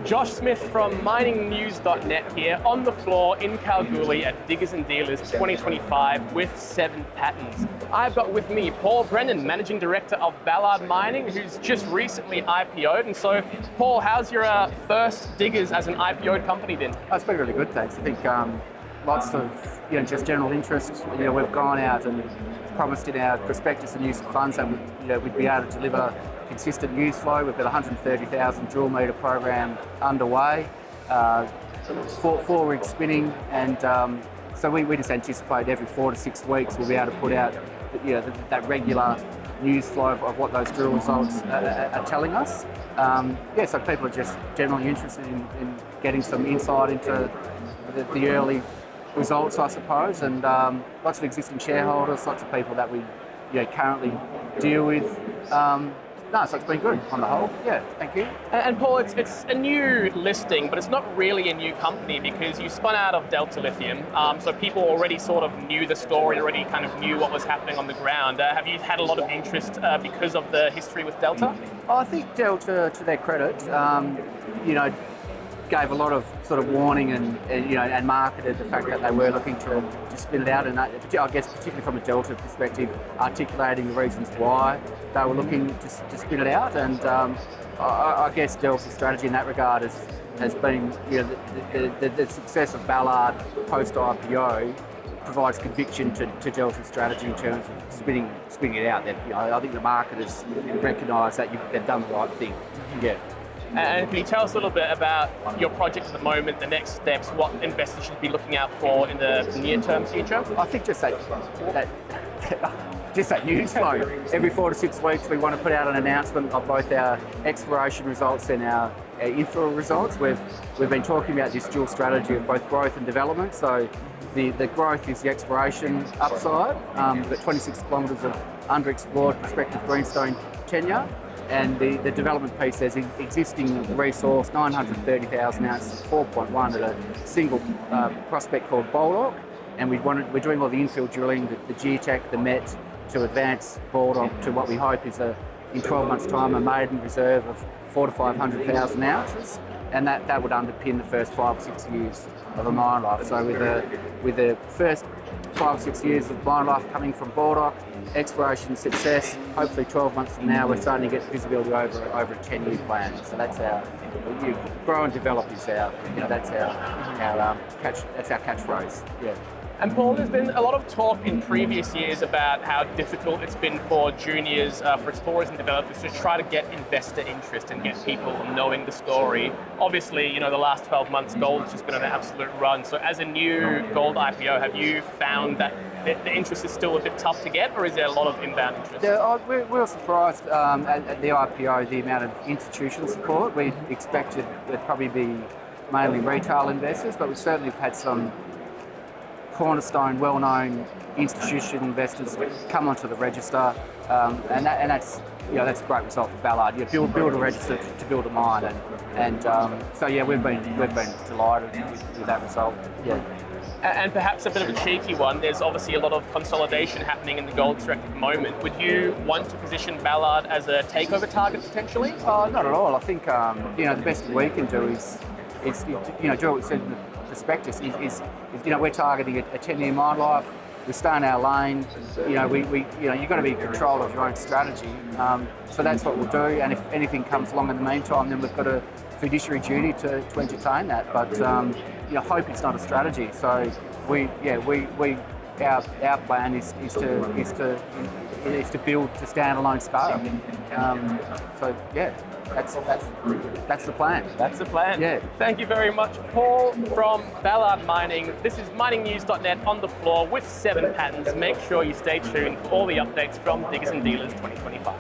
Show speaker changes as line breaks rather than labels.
Josh Smith from miningnews.net here on the floor in Kalgoorlie at Diggers and Dealers 2025 with 7 patents. I've got with me Paul Brennan, Managing Director of Ballard Mining, who's just recently IPO'd. And so, Paul, how's your first Diggers as an IPO'd company been?
It's been really good, thanks. I think lots of just general interest. We've gone out and promised in our prospectus and use of funds that we'd be able to deliver consistent news flow. We've got a 130,000 drill metre program underway, 4 rigs spinning, and so we just anticipate every 4 to 6 weeks we'll be able to put out that regular news flow of what those drill results are telling us. So people are just generally interested in getting some insight into the early results, I suppose, and lots of existing shareholders, lots of people that we currently deal with. So it's been good on the whole. Yeah, thank you.
And Paul, it's a new listing, but it's not really a new company because you spun out of Delta Lithium, so people already sort of knew the story, already kind of knew what was happening on the ground. Have you had a lot of interest because of the history with Delta?
I think Delta, to their credit, gave a lot of sort of warning and marketed the fact that they were looking to spin it out, and I guess particularly from a Delta perspective, articulating the reasons why they were looking to spin it out. And I guess Delta's strategy in that regard has been the success of Ballard post IPO provides conviction to Delta's strategy in terms of spinning it out. I think the market has recognised that they've done the right thing. Yeah.
And can you tell us a little bit about your project at the moment, the next steps, what investors should be looking out for in the near-term future?
I think just that news flow. Every 4 to 6 weeks we want to put out an announcement of both our exploration results and our infill results. We've been talking about this dual strategy of both growth and development. So the growth is the exploration upside, the 26 kilometres of underexplored prospective greenstone tenure. And the development piece, there's existing resource, 930,000 ounces, 4.1 at a single prospect called Ballard. And we're doing all the infill drilling, the geotech, the MET, to advance Ballard to what we hope is in 12 months' time, a maiden reserve of 400,000 to 500,000 ounces. And that would underpin the first 5 or 6 years of a mine life. So with the first 5 or 6 years of mine life coming from Ballard, exploration success, hopefully 12 months from now we're starting to get visibility over a 10-year plan. So that's our grow and develop is that's our catchphrase. Yeah.
And Paul, there's been a lot of talk in previous years about how difficult it's been for juniors, for explorers and developers to try to get investor interest and get people knowing the story. Obviously, the last 12 months gold's just been on an absolute run. So as a new gold IPO, have you found that the interest is still a bit tough to get, or is there a lot of inbound interest?
Yeah, we were surprised at the IPO, the amount of institutional support. We expected there'd probably be mainly retail investors, but we certainly have had some cornerstone, well-known institutional investors come onto the register, and that's a great result for Ballard. Build a register to build a mine, and so we've been delighted with that result. Yeah.
And perhaps a bit of a cheeky one, there's obviously a lot of consolidation happening in the gold sector at the moment. Would you want to position Ballard as a takeover target potentially?
Not at all. I think the best thing we can do is do what we said in the prospectus is we're targeting a 10-year mine life. We stay in our lane. You've got to be in control of your own strategy. So that's what we'll do. And if anything comes along in the meantime, then we've got a fiduciary duty to entertain that. But hope is not a strategy. So our plan is to build to standalone scale. That's the plan.
That's the plan.
Yeah.
Thank you very much, Paul from Ballard Mining. This is miningnews.net on the floor with 7 patents. Make sure you stay tuned for all the updates from Diggers and Dealers 2025.